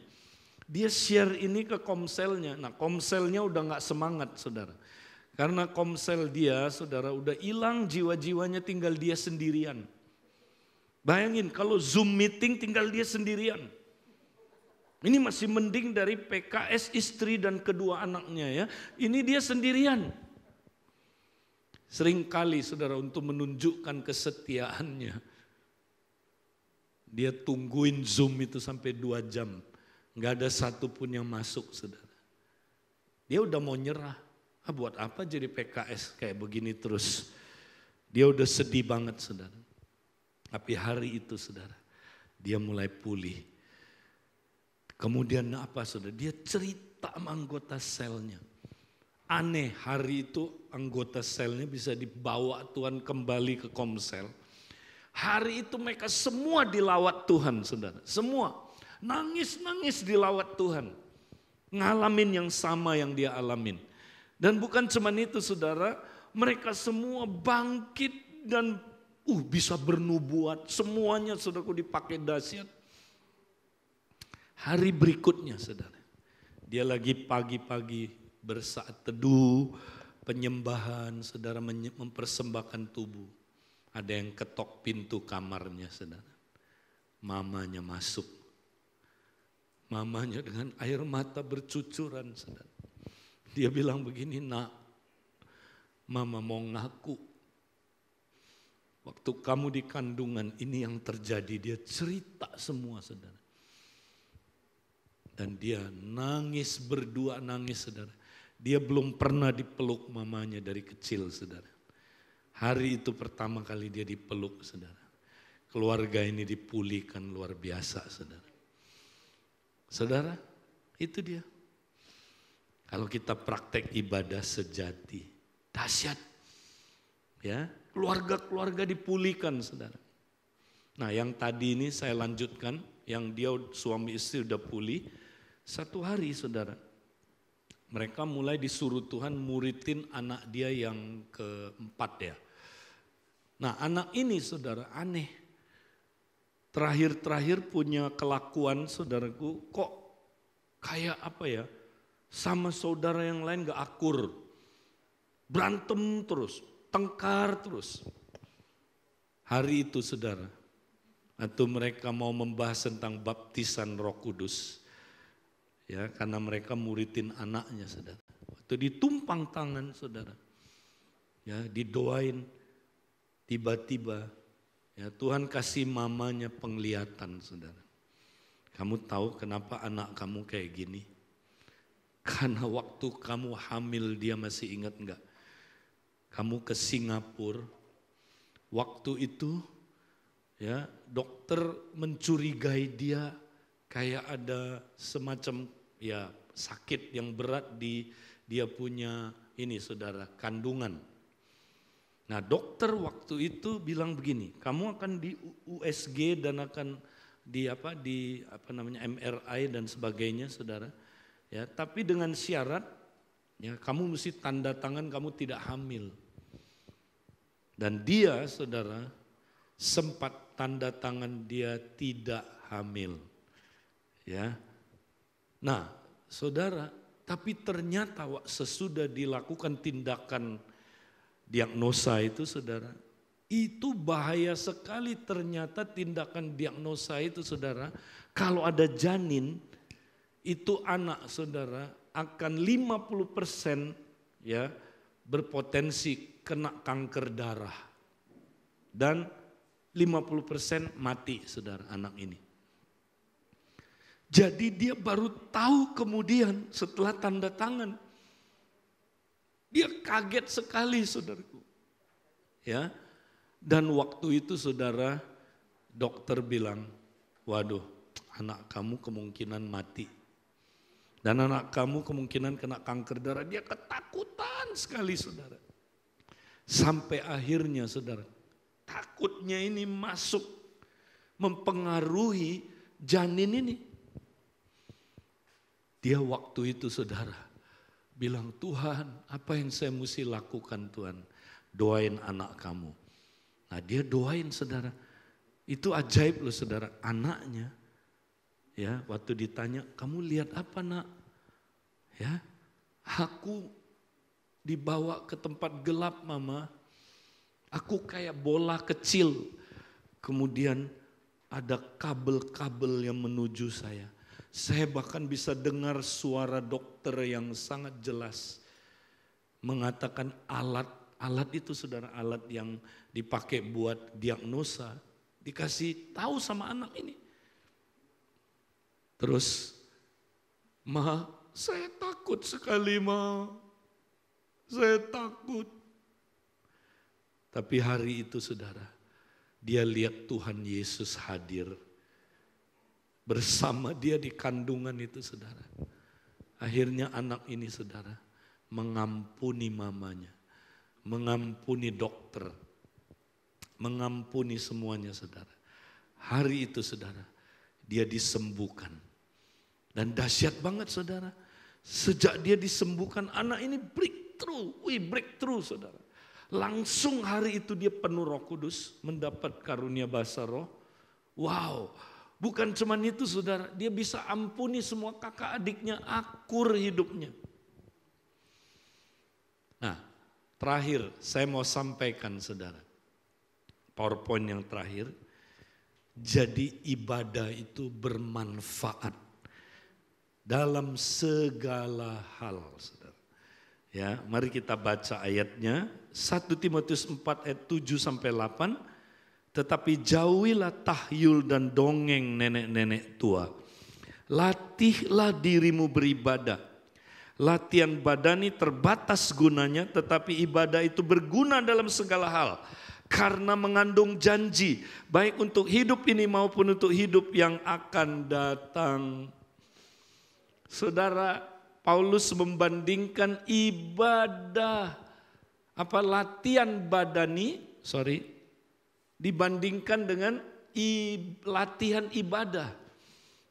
Dia share ini ke komselnya, nah komselnya udah gak semangat saudara. Karena komsel dia saudara udah hilang jiwa-jiwanya, tinggal dia sendirian. Bayangin kalau Zoom meeting tinggal dia sendirian. Ini masih mending dari PKS istri dan kedua anaknya ya. Ini dia sendirian. Seringkali saudara untuk menunjukkan kesetiaannya. Dia tungguin Zoom itu sampai 2 jam. Nggak ada satupun yang masuk, saudara. Dia udah mau nyerah. Buat apa jadi PKS kayak begini terus. Dia udah sedih banget, saudara. Tapi hari itu, saudara, dia mulai pulih. Kemudian apa, saudara? Dia cerita sama anggota selnya. Aneh, hari itu anggota selnya bisa dibawa Tuhan kembali ke Komsel. Hari itu mereka semua dilawat Tuhan, saudara. Semua nangis-nangis dilawat Tuhan. Ngalamin yang sama yang dia alamin. Dan bukan cuma itu, saudara. Mereka semua bangkit dan bisa bernubuat. Semuanya, saudaraku, dipakai dahsyat. Hari berikutnya, saudara. Dia lagi pagi-pagi bersaat teduh, penyembahan, saudara, mempersembahkan tubuh. Ada yang ketok pintu kamarnya, saudara. Mamanya masuk. Mamanya dengan air mata bercucuran, saudara. Dia bilang begini, nak, mama mau ngaku. Waktu kamu di kandungan ini yang terjadi, dia cerita semua, saudara. Dan dia nangis, berdua nangis, saudara. Dia belum pernah dipeluk mamanya dari kecil, saudara. Hari itu pertama kali dia dipeluk, saudara. Keluarga ini dipulihkan luar biasa, saudara. Saudara, itu dia. Kalau kita praktek ibadah sejati, dahsyat. Ya, keluarga-keluarga dipulihkan, saudara. Nah, yang tadi ini saya lanjutkan, yang dia suami istri udah pulih. Satu hari, saudara, mereka mulai disuruh Tuhan muridin anak dia yang keempat ya. Nah, anak ini, saudara, aneh. Terakhir-terakhir punya kelakuan, saudaraku, kok kayak apa ya, sama saudara yang lain gak akur. Berantem terus, tengkar terus. Hari itu, saudara, atau mereka mau membahas tentang baptisan Roh Kudus. Ya, karena mereka muridin anaknya, saudara. Waktu ditumpang tangan, saudara. Ya, didoain. Tiba-tiba ya Tuhan kasih mamanya penglihatan, saudara. Kamu tahu kenapa anak kamu kayak gini? Karena waktu kamu hamil, dia masih ingat enggak? Kamu ke Singapura, waktu itu ya dokter mencurigai dia kayak ada semacam ya sakit yang berat di dia punya ini, saudara, kandungan. Nah, dokter waktu itu bilang begini, kamu akan di USG dan akan di MRI dan sebagainya, saudara. Ya, tapi dengan syarat ya kamu mesti tanda tangan kamu tidak hamil. Dan dia, saudara, sempat tanda tangan dia tidak hamil. Ya. Nah, saudara, tapi ternyata sesudah dilakukan tindakan diagnosa itu, saudara, itu bahaya sekali. Ternyata tindakan diagnosa itu, saudara, kalau ada janin, itu anak, saudara, akan 50% ya berpotensi kena kanker darah. Dan 50% mati, saudara, anak ini. Jadi dia baru tahu kemudian setelah tanda tangan. Dia kaget sekali, saudaraku. Ya. Dan waktu itu, saudara, dokter bilang, waduh, anak kamu kemungkinan mati. Dan anak kamu kemungkinan kena kanker darah. Dia ketakutan sekali, saudara. Sampai akhirnya, saudara, takutnya ini masuk mempengaruhi janin ini. Dia waktu itu, saudara, bilang, Tuhan, apa yang saya mesti lakukan, Tuhan? Doain anak kamu. Nah, dia doain, saudara. Itu ajaib loh, saudara. Anaknya, ya, waktu ditanya, kamu lihat apa, nak? Ya, aku dibawa ke tempat gelap, mama. Aku kayak bola kecil. Kemudian ada kabel-kabel yang menuju saya. Saya bahkan bisa dengar suara dokter yang sangat jelas mengatakan alat itu, saudara, alat yang dipakai buat diagnosa dikasih tahu sama anak ini. Terus, Ma, saya takut sekali, Ma. Saya takut. Tapi hari itu saudara, dia lihat Tuhan Yesus hadir bersama dia di kandungan itu saudara. Akhirnya anak ini saudara mengampuni mamanya, mengampuni dokter, mengampuni semuanya saudara. Hari itu saudara, dia disembuhkan. Dan dahsyat banget saudara, sejak dia disembuhkan anak ini breakthrough saudara. Langsung hari itu dia penuh Roh Kudus, mendapat karunia bahasa roh. Wow, bukan cuma itu saudara, dia bisa ampuni semua kakak adiknya, akur hidupnya. Nah, terakhir saya mau sampaikan saudara, PowerPoint yang terakhir. Jadi ibadah itu bermanfaat dalam segala hal saudara. Ya, mari kita baca ayatnya. 1 Timotius 4 ayat 7 sampai 8. Tetapi jauhilah tahyul dan dongeng nenek-nenek tua. Latihlah dirimu beribadah. Latihan badani terbatas gunanya, tetapi ibadah itu berguna dalam segala hal. Karena mengandung janji, baik untuk hidup ini maupun untuk hidup yang akan datang. Saudara, Paulus membandingkan ibadah, latihan badani, dibandingkan dengan latihan ibadah.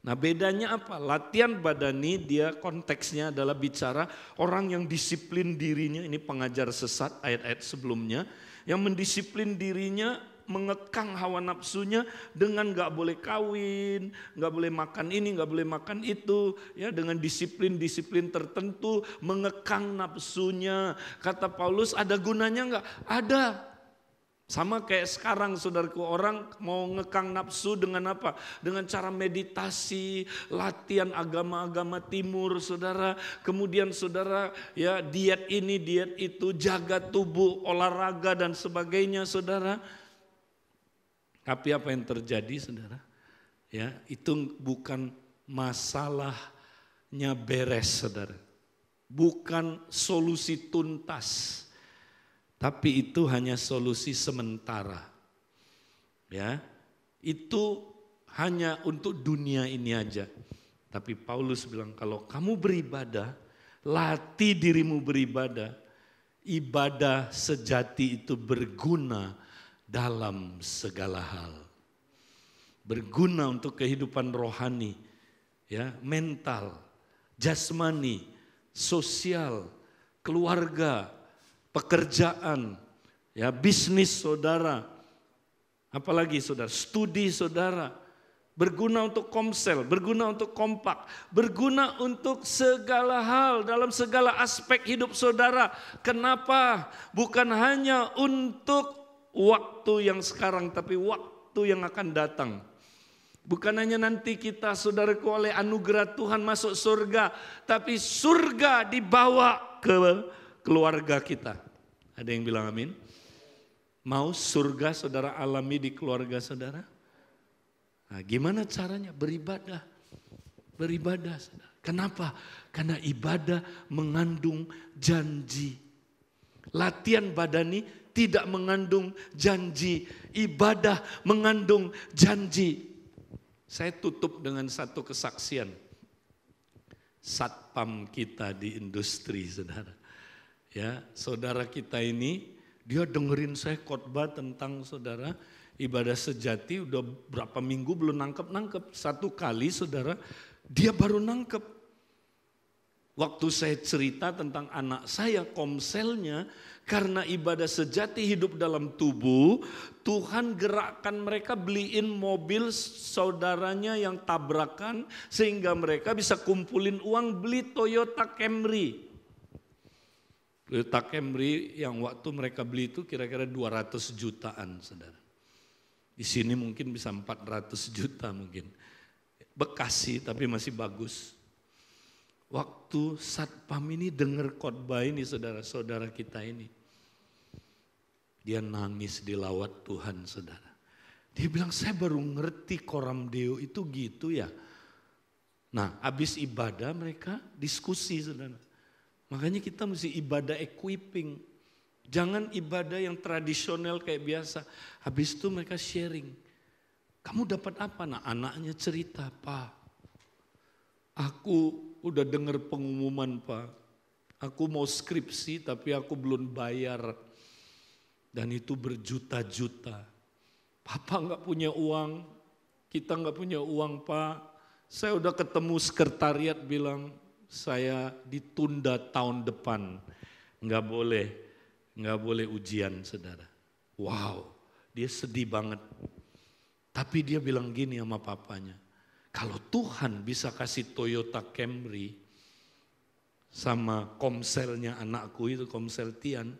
Nah bedanya apa? Latihan badani dia konteksnya adalah bicara orang yang disiplin dirinya, ini pengajar sesat ayat-ayat sebelumnya, yang mendisiplin dirinya, mengekang hawa nafsunya dengan gak boleh kawin, gak boleh makan ini, gak boleh makan itu, ya dengan disiplin-disiplin tertentu, mengekang nafsunya. Kata Paulus, ada gunanya gak? Ada. Sama kayak sekarang saudaraku, orang mau ngekang nafsu dengan apa? Dengan cara meditasi, latihan agama-agama timur saudara. Kemudian saudara ya diet ini, diet itu, jaga tubuh, olahraga dan sebagainya saudara. Tapi apa yang terjadi saudara? Ya, itu bukan masalahnya beres saudara. Bukan solusi tuntas. Tapi itu hanya solusi sementara. Ya. Itu hanya untuk dunia ini aja. Tapi Paulus bilang kalau kamu beribadah, latih dirimu beribadah. Ibadah sejati itu berguna dalam segala hal. Berguna untuk kehidupan rohani, ya, mental, jasmani, sosial, keluarga, pekerjaan, ya, bisnis saudara. Apalagi saudara, studi saudara. Berguna untuk komsel, berguna untuk kompak, berguna untuk segala hal dalam segala aspek hidup saudara. Kenapa? Bukan hanya untuk waktu yang sekarang, tapi waktu yang akan datang. Bukan hanya nanti kita saudaraku oleh anugerah Tuhan masuk surga, tapi surga dibawa ke keluarga kita. Ada yang bilang amin? Mau surga saudara alami di keluarga saudara? Nah, gimana caranya? Beribadah. Beribadah saudara. Kenapa? Karena ibadah mengandung janji. Latihan badani tidak mengandung janji, ibadah mengandung janji. Saya tutup dengan satu kesaksian. Satpam kita di industri saudara. Ya, saudara kita ini, dia dengerin saya khotbah tentang saudara ibadah sejati, udah berapa minggu belum nangkep. Satu kali saudara, dia baru nangkep. Waktu saya cerita tentang anak saya, komselnya, karena ibadah sejati hidup dalam tubuh, Tuhan gerakkan mereka beliin mobil saudaranya yang tabrakan, sehingga mereka bisa kumpulin uang beli Toyota Camry. Toyota Camry yang waktu mereka beli itu kira-kira 200 jutaan saudara. Di sini mungkin bisa 400 juta mungkin. Bekasi tapi masih bagus. Waktu satpam ini dengar khotbah ini saudara-saudara kita ini. Dia nangis di lawat Tuhan saudara. Dia bilang, saya baru ngerti Coram Deo itu gitu ya. Nah, habis ibadah mereka diskusi, saudara. Makanya kita mesti ibadah equipping. Jangan ibadah yang tradisional kayak biasa. Habis itu mereka sharing. Kamu dapat apa? Nah, anaknya cerita, Pak. Aku udah dengar pengumuman, Pak. Aku mau skripsi tapi aku belum bayar. Dan itu berjuta-juta. Papa nggak punya uang, kita nggak punya uang, Pak. Saya udah ketemu sekretariat bilang saya ditunda tahun depan, nggak boleh ujian, saudara. Wow, dia sedih banget. Tapi dia bilang gini sama papanya, kalau Tuhan bisa kasih Toyota Camry sama komselnya anakku itu, komsel Tian,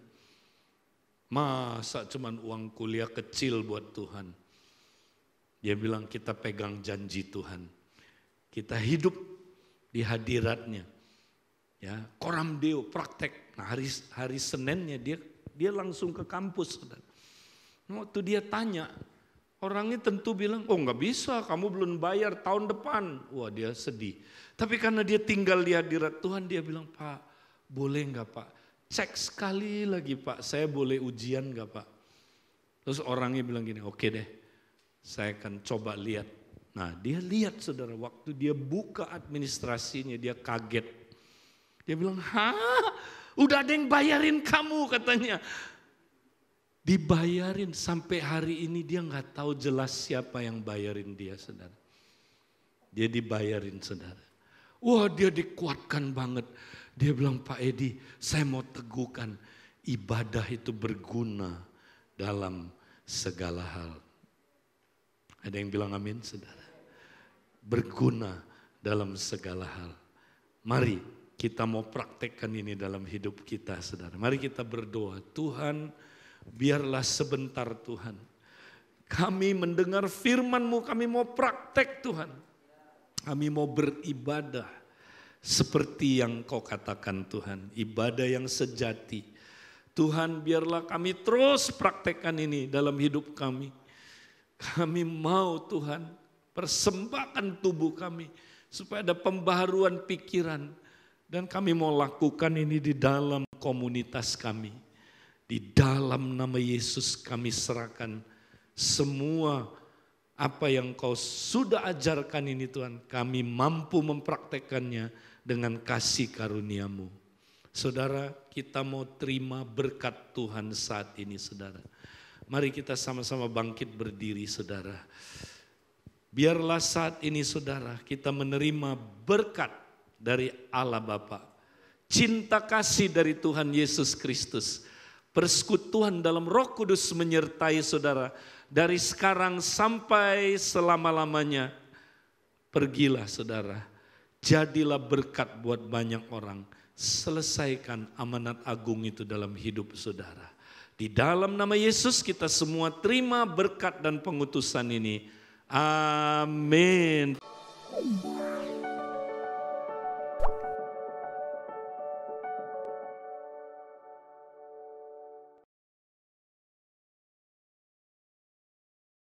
masa cuman uang kuliah kecil buat Tuhan. Dia bilang kita pegang janji Tuhan. Kita hidup di hadiratnya. Ya, Coram Deo praktek. Nah, hari Seninnya dia langsung ke kampus. Waktu dia tanya, orangnya tentu bilang, oh nggak bisa, kamu belum bayar tahun depan. Wah, dia sedih. Tapi karena dia tinggal di hadirat Tuhan, dia bilang, Pak, boleh nggak Pak? Cek sekali lagi, Pak, saya boleh ujian gak, Pak? Terus orangnya bilang gini, oke deh, saya akan coba lihat. Nah, dia lihat, saudara, waktu dia buka administrasinya, dia kaget. Dia bilang, hah, udah ada yang bayarin kamu, katanya. Dibayarin sampai hari ini dia gak tahu jelas siapa yang bayarin dia, saudara. Dia dibayarin, saudara. Wah, dia dikuatkan banget. Dia bilang, Pak Edi, saya mau teguhkan ibadah itu berguna dalam segala hal. Ada yang bilang amin, saudara? Berguna dalam segala hal. Mari kita mau praktekkan ini dalam hidup kita, saudara. Mari kita berdoa, Tuhan biarlah sebentar Tuhan. Kami mendengar firman-Mu, kami mau praktek Tuhan. Kami mau beribadah. Seperti yang Kau katakan Tuhan, ibadah yang sejati. Tuhan biarlah kami terus praktekkan ini dalam hidup kami. Kami mau Tuhan persembahkan tubuh kami supaya ada pembaharuan pikiran. Dan kami mau lakukan ini di dalam komunitas kami. Di dalam nama Yesus kami serahkan semua apa yang Kau sudah ajarkan ini Tuhan. Kami mampu mempraktekannya dengan kasih karunia-Mu. Saudara, kita mau terima berkat Tuhan saat ini, saudara. Mari kita sama-sama bangkit berdiri, saudara. Biarlah saat ini, saudara, kita menerima berkat dari Allah Bapa. Cinta kasih dari Tuhan Yesus Kristus. Persekutuan dalam Roh Kudus menyertai saudara. Dari sekarang sampai selama-lamanya. Pergilah, saudara. Jadilah berkat buat banyak orang. Selesaikan amanat agung itu dalam hidup saudara. Di dalam nama Yesus kita semua terima berkat dan pengutusan ini. Amin.